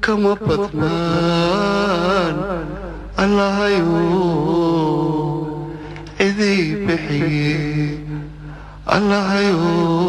kama badnaan allahayow idii bixiye allahayow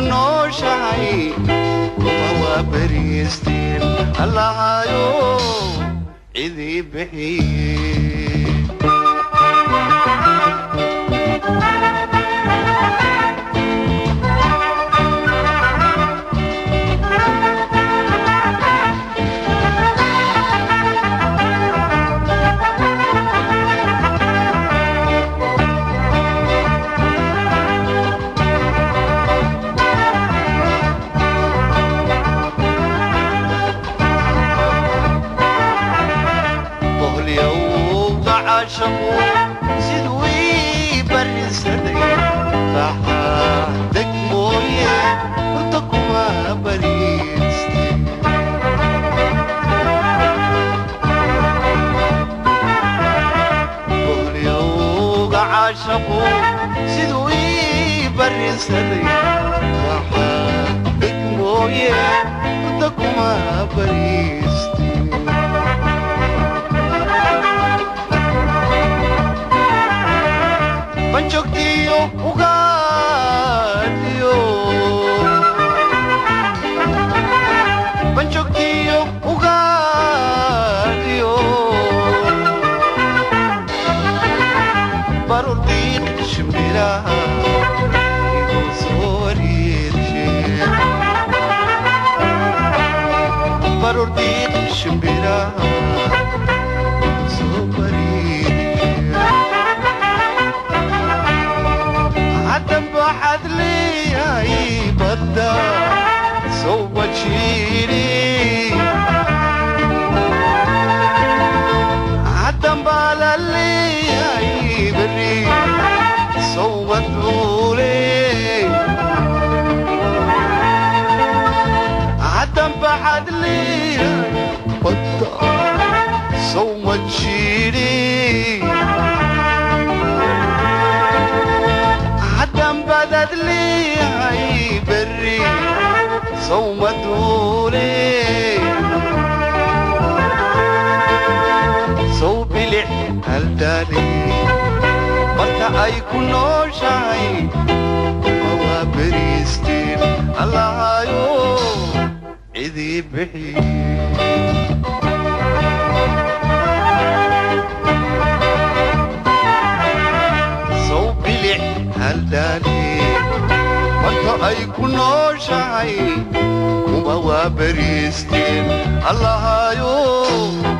No nooshahay kuma waa bariistiin allahayo idii bixiye sidwii barisaday baxaadeg mooye horta kuma bariistin boqolyowga caashaqu sidwii barisaday baxaadeg mooye horta kuma bariistin banjogtiyo ugaadhiyo banjogtiyo ugaadhiyo barurdiiq shimbiraha iguu soo wareershe barurdiiq shimbiraha iguu soo wareershe عدم بحد لي بدا سوى تشيلي عدم بالا لي بري سوى تقولي عدم بحد لي بدا سوى تشيلي عدم بدد لي هاي بري صومتولي صوبي لي هالدالي برتا ايكون نوشاي وما بريستين الله يو عذي بحي هالدالي برتا ايكون نوشاي وما بريستين الله يو